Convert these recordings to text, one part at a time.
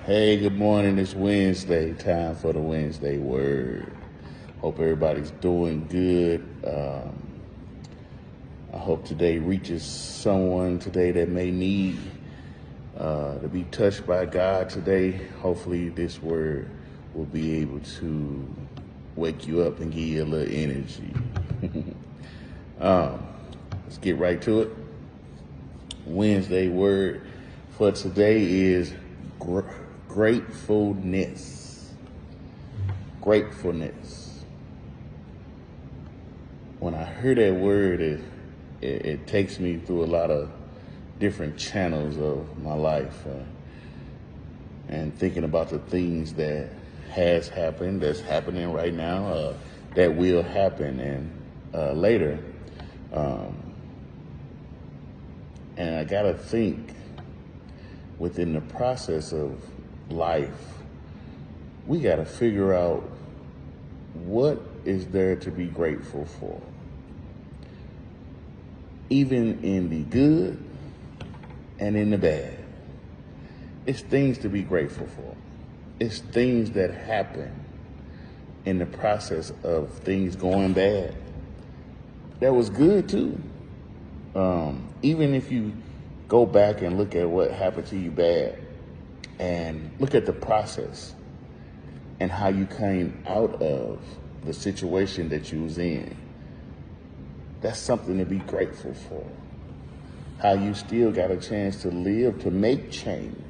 Hey, good morning. It's Wednesday. Time for the Wednesday word. Hope everybody's doing good. I hope today reaches someone today that may need to be touched by God today. Hopefully, this word will be able to wake you up and give you a little energy. Let's get right to it. Wednesday word for today is gratefulness. Gratefulness. When I hear that word, it takes me through a lot of different channels of my life, and thinking about the things that has happened, that's happening right now, that will happen and later. And I gotta think within the process of life, we gotta figure out what is there to be grateful for. Even in the good and in the bad. It's things to be grateful for. It's things that happen in the process of things going bad. That was good too. Even if you go back and look at what happened to you bad and look at the process and how you came out of the situation that you was in, that's something to be grateful for. How you still got a chance to live, to make change,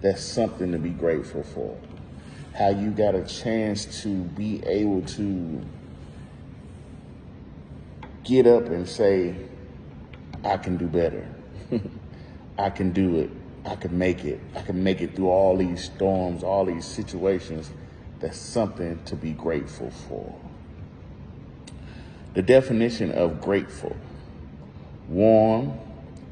that's something to be grateful for. How you got a chance to be able to get up and say, I can do better. I can do it. I can make it. I can make it through all these storms, all these situations. That's something to be grateful for. The definition of grateful: warm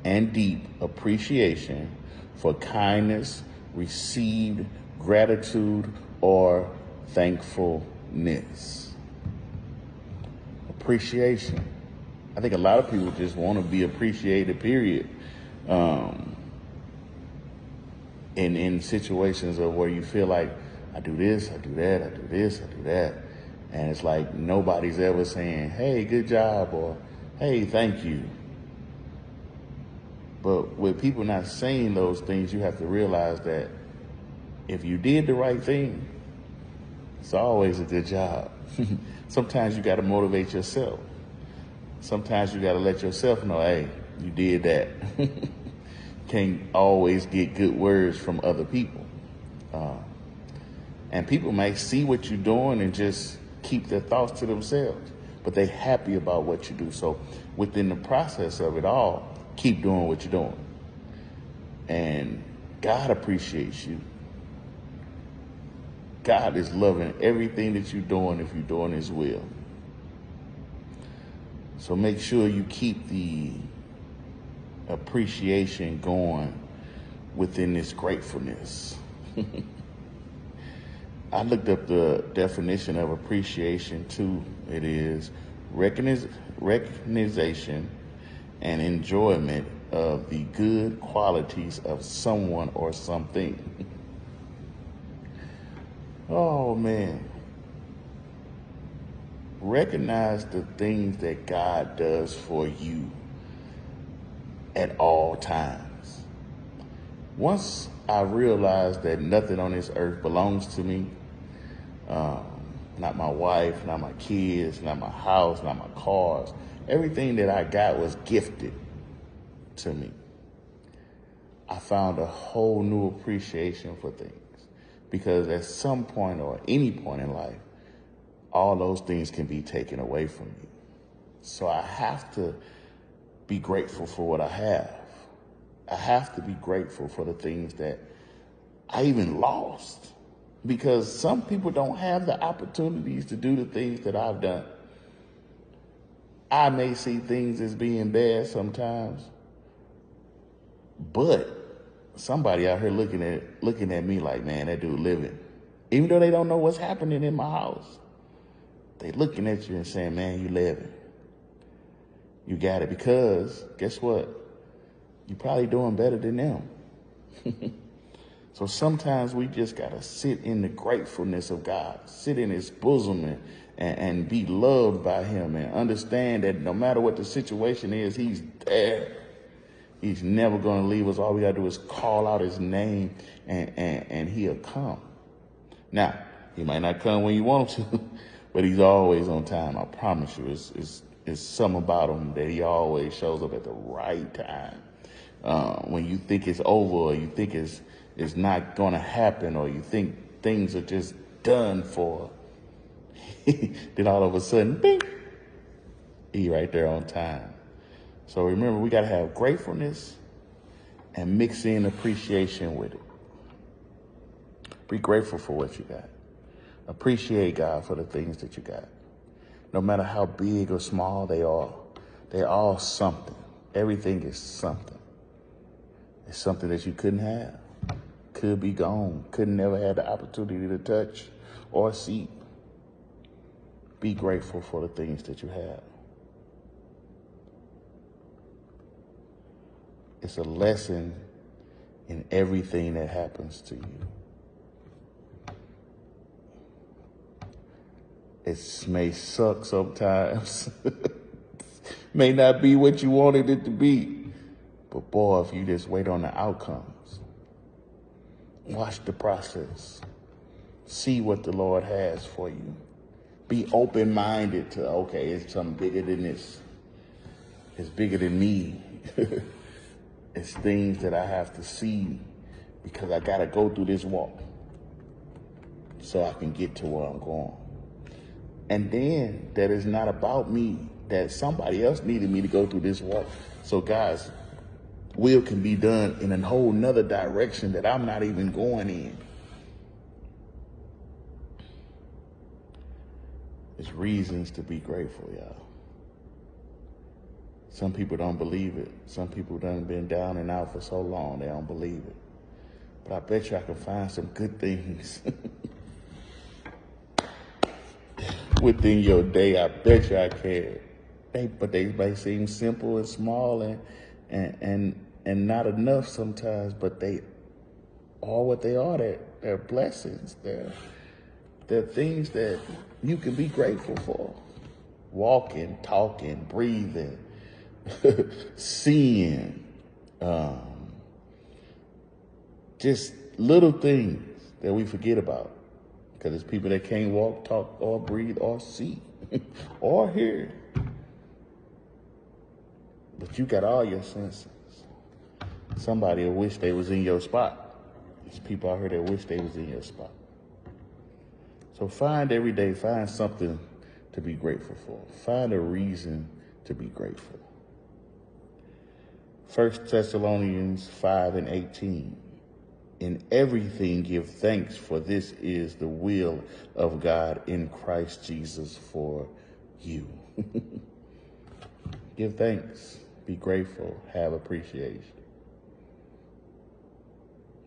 and deep appreciation for kindness received, gratitude, or thankfulness. Appreciation. I think a lot of people just want to be appreciated, period. In situations of where you feel like, I do this, I do that, I do this, I do that. And it's like nobody's ever saying, hey, good job, or hey, thank you. But with people not saying those things, you have to realize that if you did the right thing, it's always a good job. Sometimes you got to motivate yourself. Sometimes you got to let yourself know, hey, you did that. Can't always get good words from other people. And people may see what you're doing and just keep their thoughts to themselves, but they happy about what you do. So within the process of it all, keep doing what you're doing. And God appreciates you. God is loving everything that you're doing if you're doing His will. So make sure you keep the appreciation going within this gratefulness. I looked up the definition of appreciation too. It is recognition and enjoyment of the good qualities of someone or something. Oh man. Recognize the things that God does for you at all times. Once I realized that nothing on this earth belongs to me, not my wife, not my kids, not my house, not my cars, everything that I got was gifted to me. I found a whole new appreciation for things, because at some point or any point in life, all those things can be taken away from you. So I have to be grateful for what I have. I have to be grateful for the things that I even lost, because some people don't have the opportunities to do the things that I've done. I may see things as being bad sometimes, but somebody out here looking at me like, man, that dude living. Even though they don't know what's happening in my house, they looking at you and saying, man, you living. You got it, because guess what? You're probably doing better than them. So sometimes we just got to sit in the gratefulness of God, sit in his bosom and be loved by him and understand that no matter what the situation is, he's there. He's never going to leave us. All we got to do is call out his name and he'll come. Now, he might not come when you want him to, but he's always on time. I promise you. It's something about him that he always shows up at the right time. When you think it's over or you think it's not going to happen or you think things are just done for, then all of a sudden, bing, he right there on time. So remember, we got to have gratefulness and mix in appreciation with it. Be grateful for what you got. Appreciate God for the things that you got. No matter how big or small they are, they're all something. Everything is something. It's something that you couldn't have, could be gone, could never have the opportunity to touch or see. Be grateful for the things that you have. It's a lesson in everything that happens to you. It may suck sometimes. May not be what you wanted it to be. But boy, if you just wait on the outcomes, watch the process, see what the Lord has for you. Be open-minded to, okay, it's something bigger than this. It's bigger than me. It's things that I have to see because I got to go through this walk so I can get to where I'm going. And then that is not about me, that somebody else needed me to go through this walk. So God's will can be done in a whole nother direction that I'm not even going in. There's reasons to be grateful, y'all. Some people don't believe it. Some people done been down and out for so long, they don't believe it. But I bet you I can find some good things within your day. I bet you I can. But they may seem simple and small and not enough sometimes, but they are what they are. They're blessings. They're things that you can be grateful for. Walking, talking, breathing, seeing, just little things that we forget about. Because there's people that can't walk, talk, or breathe, or see, or hear. But you got all your senses. Somebody will wish they was in your spot. There's people out here that wish they was in your spot. So find every day, find something to be grateful for. Find a reason to be grateful. 1 Thessalonians 5:18. In everything give thanks, for this is the will of God in Christ Jesus for you. Give thanks, be grateful, have appreciation.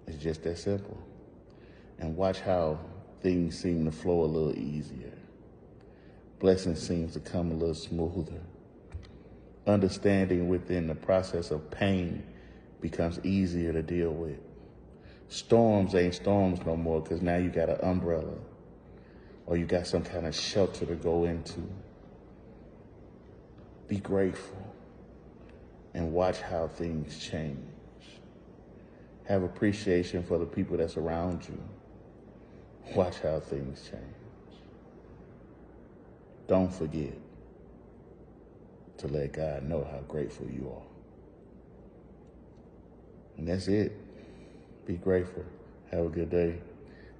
It's just that simple. And watch how things seem to flow a little easier. Blessings seems to come a little smoother. Understanding within the process of pain becomes easier to deal with. Storms ain't storms no more because now you got an umbrella or you got some kind of shelter to go into. Be grateful and watch how things change. Have appreciation for the people that's around you. Watch how things change. Don't forget to let God know how grateful you are. And that's it. Be grateful. Have a good day.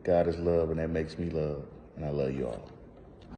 God is love, and that makes me love. And I love you all.